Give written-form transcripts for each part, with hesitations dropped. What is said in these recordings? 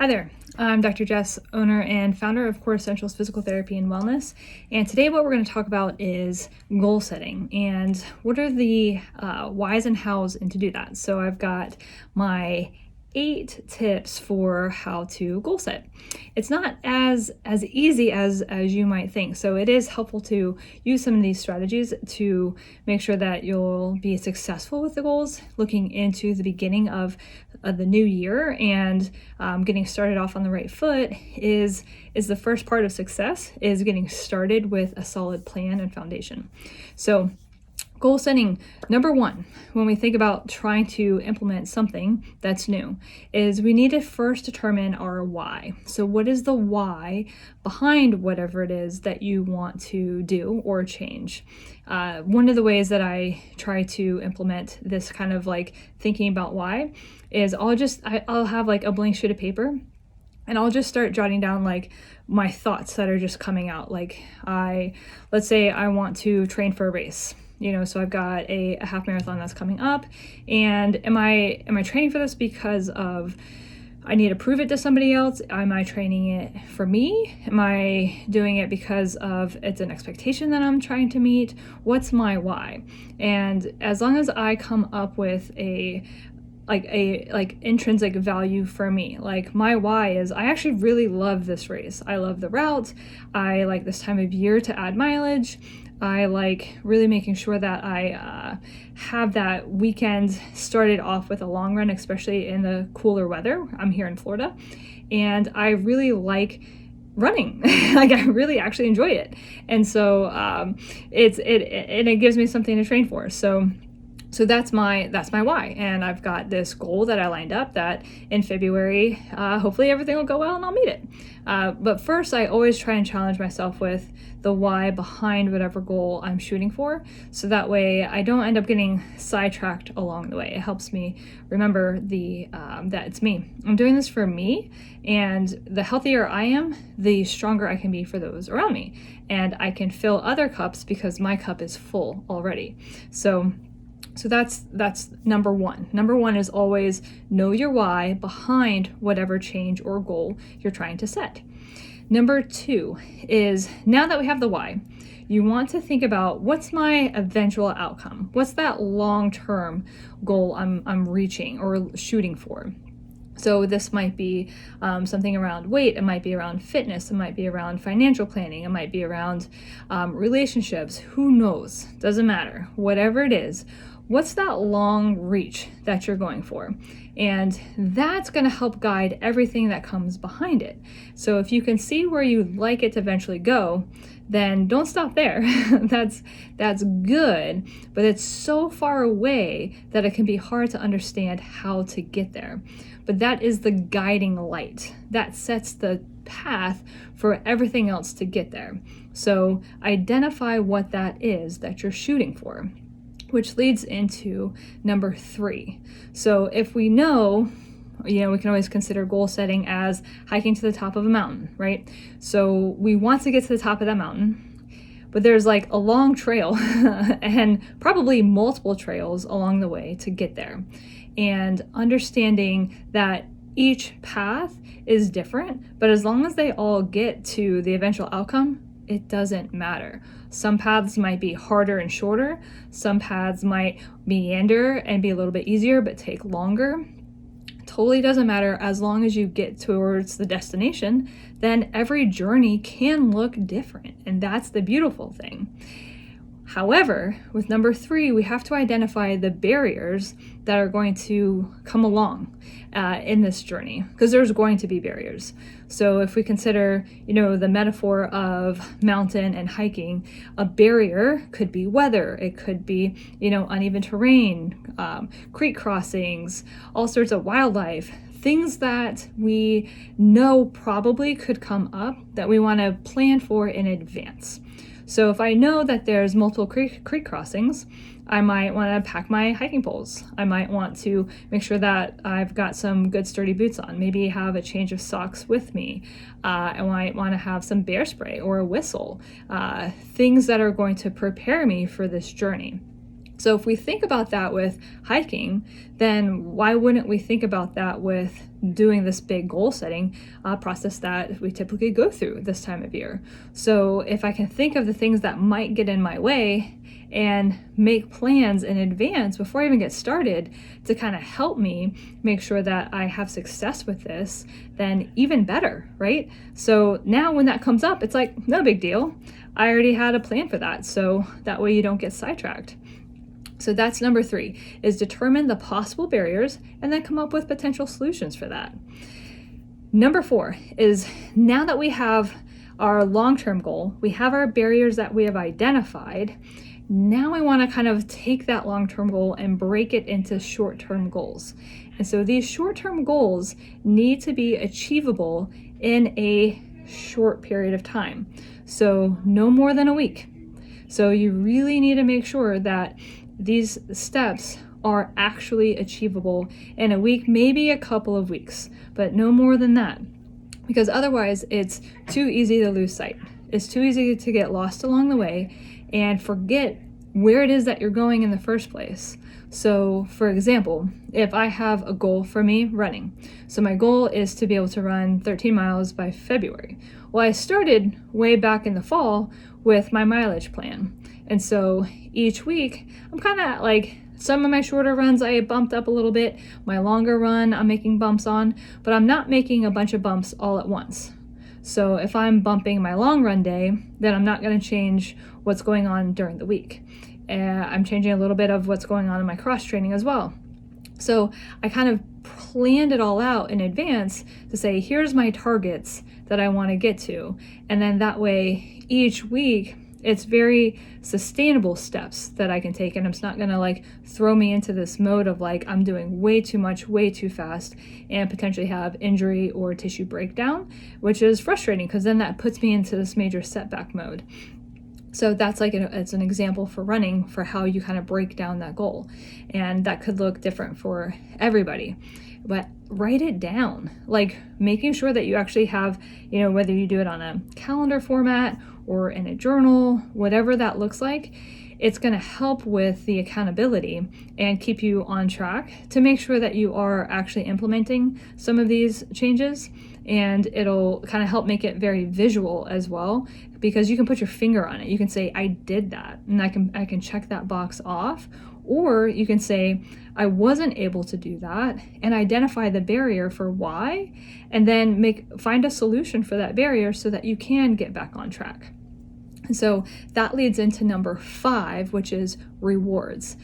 Hi there, I'm Dr. Jess, owner and founder of Core Essentials Physical Therapy and Wellness. And today what we're going to talk about is goal setting and what are the whys and hows and to do that. So I've got my 8 tips for how to goal set. It's not as easy as you might think. So it is helpful to use some of these strategies to make sure that you'll be successful with the goals looking into the beginning of the new year, and getting started off on the right foot is the first part of success, is getting started with a solid plan and foundation. So goal setting, number one, when we think about trying to implement something that's new, is we need to first determine our why. So what is the why behind whatever it is that you want to do or change? One of the ways that I try to implement this kind of like thinking about why is I'll have like a blank sheet of paper, and I'll just start jotting down like my thoughts that are just coming out. Like let's say I want to train for a race. So I've got a half marathon that's coming up, and am I training for this because of I need to prove it to somebody else? Am I training it for me? Am I doing it because of it's an expectation that I'm trying to meet? What's my why? And as long as I come up with a intrinsic value for me, like my why is I actually really love this race. I love the route. I like this time of year to add mileage. I like really making sure that I have that weekend started off with a long run, especially in the cooler weather. I'm here in Florida, and I really like running. Like I really actually enjoy it, and so it gives me something to train for. So that's my why, and I've got this goal that I lined up that in February, hopefully everything will go well and I'll meet it. But first, I always try and challenge myself with the why behind whatever goal I'm shooting for, so that way I don't end up getting sidetracked along the way. It helps me remember that it's me. I'm doing this for me, and the healthier I am, the stronger I can be for those around me, and I can fill other cups because my cup is full already. So that's number one. Number one is always know your why behind whatever change or goal you're trying to set. Number two is, now that we have the why, you want to think about what's my eventual outcome? What's that long-term goal I'm reaching or shooting for? So this might be something around weight, it might be around fitness, it might be around financial planning, it might be around relationships, who knows, doesn't matter. Whatever it is, what's that long reach that you're going for? And that's going to help guide everything that comes behind it. So if you can see where you'd like it to eventually go, then don't stop there. That's good, but it's so far away that it can be hard to understand how to get there. But that is the guiding light that sets the path for everything else to get there. So identify what that is that you're shooting for, which leads into number 3. So if we know, we can always consider goal setting as hiking to the top of a mountain, right? So we want to get to the top of that mountain, but there's like a long trail and probably multiple trails along the way to get there. And understanding that each path is different, but as long as they all get to the eventual outcome, it doesn't matter. Some paths might be harder and shorter. Some paths might meander and be a little bit easier but take longer. Totally doesn't matter. As long as you get towards the destination, then every journey can look different. And that's the beautiful thing. However, with number 3, we have to identify the barriers that are going to come along in this journey, because there's going to be barriers. So if we consider, the metaphor of mountain and hiking, a barrier could be weather, it could be, uneven terrain, creek crossings, all sorts of wildlife, things that we know probably could come up that we want to plan for in advance. So if I know that there's multiple creek crossings, I might want to pack my hiking poles. I might want to make sure that I've got some good sturdy boots on, maybe have a change of socks with me. I might want to have some bear spray or a whistle, things that are going to prepare me for this journey. So if we think about that with hiking, then why wouldn't we think about that with doing this big goal setting process that we typically go through this time of year? So if I can think of the things that might get in my way and make plans in advance before I even get started to kind of help me make sure that I have success with this, then even better, right? So now when that comes up, it's like, no big deal. I already had a plan for that. So that way you don't get sidetracked. So that's number 3, is determine the possible barriers and then come up with potential solutions for that. Number 4 is, now that we have our long-term goal, we have our barriers that we have identified, now I want to kind of take that long-term goal and break it into short-term goals. And so these short-term goals need to be achievable in a short period of time. So no more than a week. So you really need to make sure that these steps are actually achievable in a week, maybe a couple of weeks, but no more than that, because otherwise it's too easy to lose sight. It's too easy to get lost along the way and forget where it is that you're going in the first place. So for example, if I have a goal for me running, so my goal is to be able to run 13 miles by February. Well, I started way back in the fall with my mileage plan. And so each week, I'm kind of like, some of my shorter runs I bumped up a little bit. My longer run, I'm making bumps on, but I'm not making a bunch of bumps all at once. So if I'm bumping my long run day, then I'm not going to change what's going on during the week. I'm changing a little bit of what's going on in my cross training as well. So I kind of planned it all out in advance to say, here's my targets that I want to get to. And then that way, each week, it's very sustainable steps that I can take, and it's not going to like throw me into this mode of like I'm doing way too much, way too fast, and potentially have injury or tissue breakdown, which is frustrating because then that puts me into this major setback mode. So that's like it's an example for running, for how you kind of break down that goal, and that could look different for everybody. But write it down, like making sure that you actually have, whether you do it on a calendar format or in a journal, whatever that looks like, it's going to help with the accountability and keep you on track to make sure that you are actually implementing some of these changes. And it'll kind of help make it very visual as well, because you can put your finger on it. You can say, I did that, and I can check that box off. Or you can say, I wasn't able to do that, and identify the barrier for why, and then find a solution for that barrier so that you can get back on track. And so that leads into number 5, which is rewards.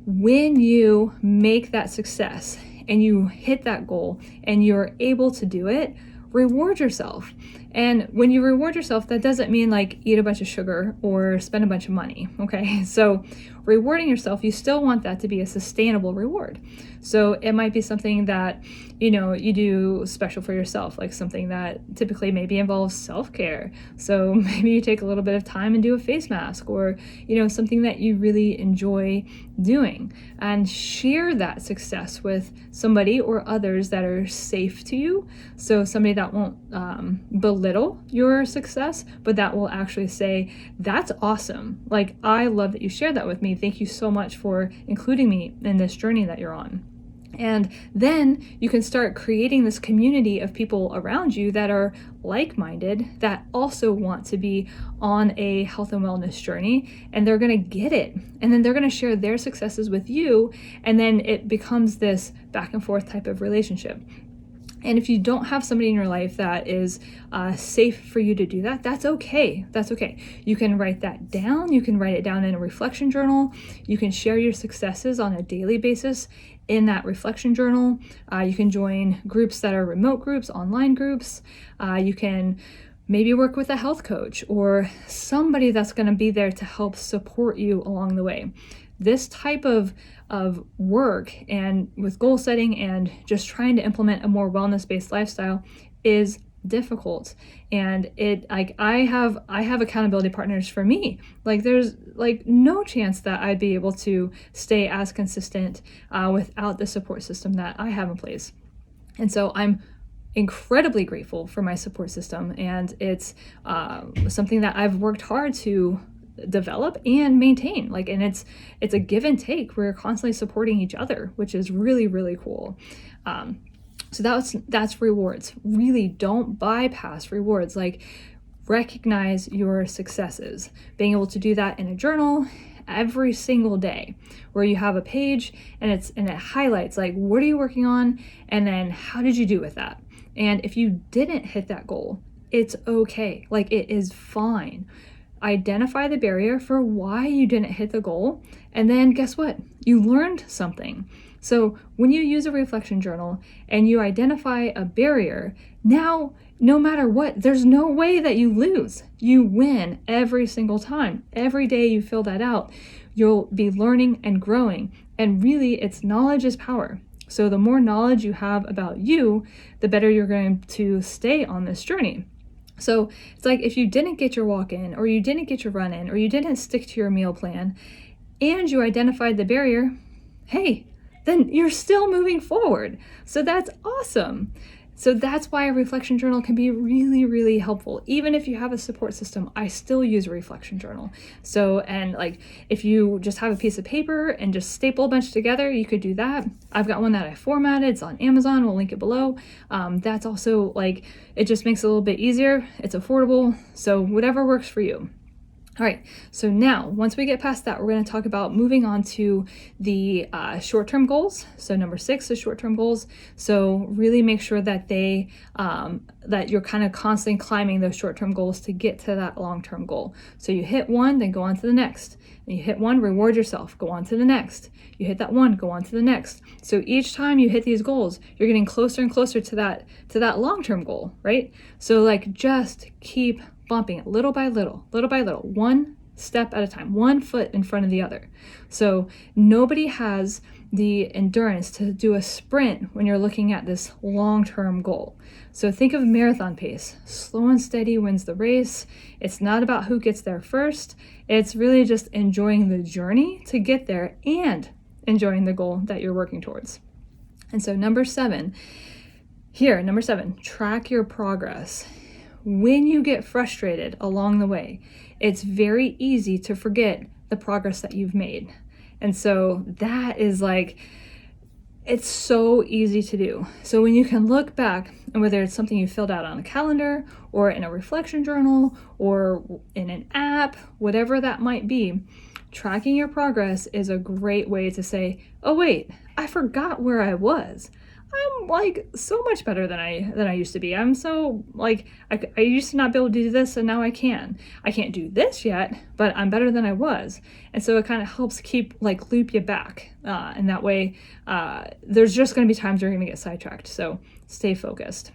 When you make that success and you hit that goal and you're able to do it, reward yourself. And when you reward yourself, that doesn't mean like eat a bunch of sugar or spend a bunch of money, okay? So rewarding yourself, you still want that to be a sustainable reward. So it might be something that, you do special for yourself, like something that typically maybe involves self-care. So maybe you take a little bit of time and do a face mask, or, something that you really enjoy doing, and share that success with somebody or others that are safe to you. So somebody that won't belittle your success, but that will actually say, that's awesome. Like, I love that you shared that with me. Thank you so much for including me in this journey that you're on. And then you can start creating this community of people around you that are like-minded, that also want to be on a health and wellness journey, and they're going to get it. And then they're going to share their successes with you. And then it becomes this back and forth type of relationship. And if you don't have somebody in your life that is safe for you to do that, that's okay. That's okay. You can write that down. You can write it down in a reflection journal. You can share your successes on a daily basis in that reflection journal. You can join groups that are remote groups, online groups. You can maybe work with a health coach or somebody that's going to be there to help support you along the way. This type of work, and with goal setting and just trying to implement a more wellness-based lifestyle, is difficult. And I have accountability partners for me. Like, there's like no chance that I'd be able to stay as consistent without the support system that I have in place. And so I'm incredibly grateful for my support system, and it's something that I've worked hard to develop and maintain. Like, and it's a give and take. We're constantly supporting each other, which is really, really cool. So that's rewards. Really don't bypass rewards. Like, recognize your successes. Being able to do that in a journal every single day, where you have a page and it highlights like, what are you working on, and then how did you do with that? And if you didn't hit that goal, it's okay. Like, it is fine. Identify the barrier for why you didn't hit the goal, and then guess what? You learned something. So when you use a reflection journal and you identify a barrier, now no matter what, there's no way that you lose. You win every single time. Every day you fill that out, you'll be learning and growing. And really, it's knowledge is power. So the more knowledge you have about you, the better you're going to stay on this journey. So it's like, if you didn't get your walk in, or you didn't get your run in, or you didn't stick to your meal plan, and you identified the barrier, hey, then you're still moving forward. So that's awesome. So that's why a reflection journal can be really, really helpful. Even if you have a support system, I still use a reflection journal. So, and like, if you just have a piece of paper and just staple a bunch together, you could do that. I've got one that I formatted. It's on Amazon. We'll link it below. That's also like, it just makes it a little bit easier. It's affordable. So whatever works for you. All right, so now once we get past that, we're going to talk about moving on to the short-term goals. So number 6 is short-term goals. So really make sure that that you're kind of constantly climbing those short-term goals to get to that long-term goal. So you hit one, then go on to the next. And you hit one, reward yourself, go on to the next. You hit that one, go on to the next. So each time you hit these goals, you're getting closer and closer to that long-term goal, right? So like, just keep bumping it little by little, one step at a time, one foot in front of the other. So nobody has the endurance to do a sprint when you're looking at this long-term goal. So think of marathon pace. Slow and steady wins the race. It's not about who gets there first. It's really just enjoying the journey to get there and enjoying the goal that you're working towards. And so number 7, track your progress. When you get frustrated along the way, it's very easy to forget the progress that you've made. And so that is like, it's so easy to do. So when you can look back, and whether it's something you filled out on a calendar or in a reflection journal or in an app, whatever that might be, tracking your progress is a great way to say, oh wait, I forgot where I was. I'm like so much better than I used to be. I'm so like, I used to not be able to do this, and now I can. I can't do this yet, but I'm better than I was. And so it kind of helps loop you back. And that way, there's just going to be times you're going to get sidetracked. So stay focused.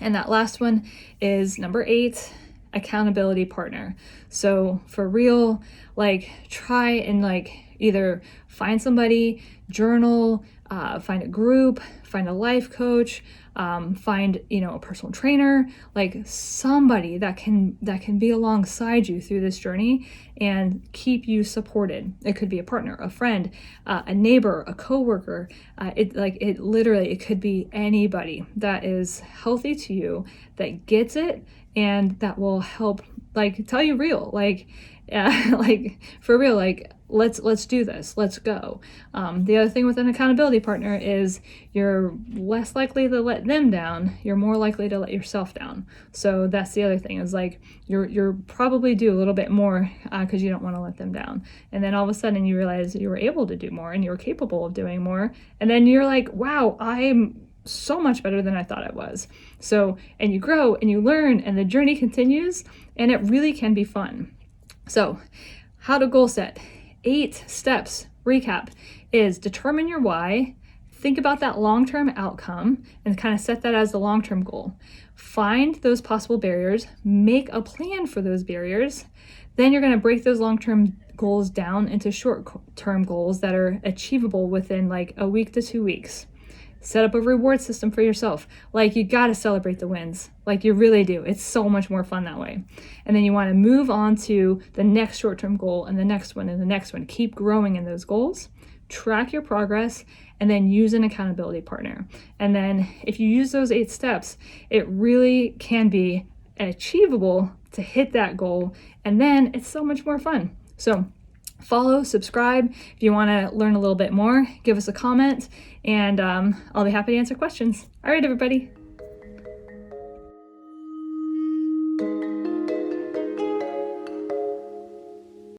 And that last one is number 8, accountability partner. So for real, like, try and either find somebody, journal, find a group, find a life coach, find a personal trainer, like somebody that can be alongside you through this journey and keep you supported. It could be a partner, a friend, a neighbor, a coworker. It could be anybody that is healthy to you, that gets it, and that will help tell you real, for real, let's do this, let's go. The other thing with an accountability partner is you're less likely to let them down, you're more likely to let yourself down. So that's the other thing, is you're probably do a little bit more because you don't want to let them down. And then all of a sudden you realize you were able to do more and you were capable of doing more. And then you're like, wow, I'm so much better than I thought I was. So, and you grow and you learn and the journey continues, and it really can be fun. So how to goal set. 8 steps, recap, is determine your why, think about that long-term outcome and kind of set that as the long-term goal. Find those possible barriers, make a plan for those barriers. Then you're going to break those long-term goals down into short-term goals that are achievable within a week to 2 weeks. Set up a reward system for yourself. You got to celebrate the wins. You really do. It's so much more fun that way. And then you want to move on to the next short-term goal and the next one and the next one. Keep growing in those goals. Track your progress, and then use an accountability partner. And then if you use those 8 steps, it really can be achievable to hit that goal. And then it's so much more fun. So follow, subscribe. If you want to learn a little bit more, give us a comment, and I'll be happy to answer questions. All right, everybody.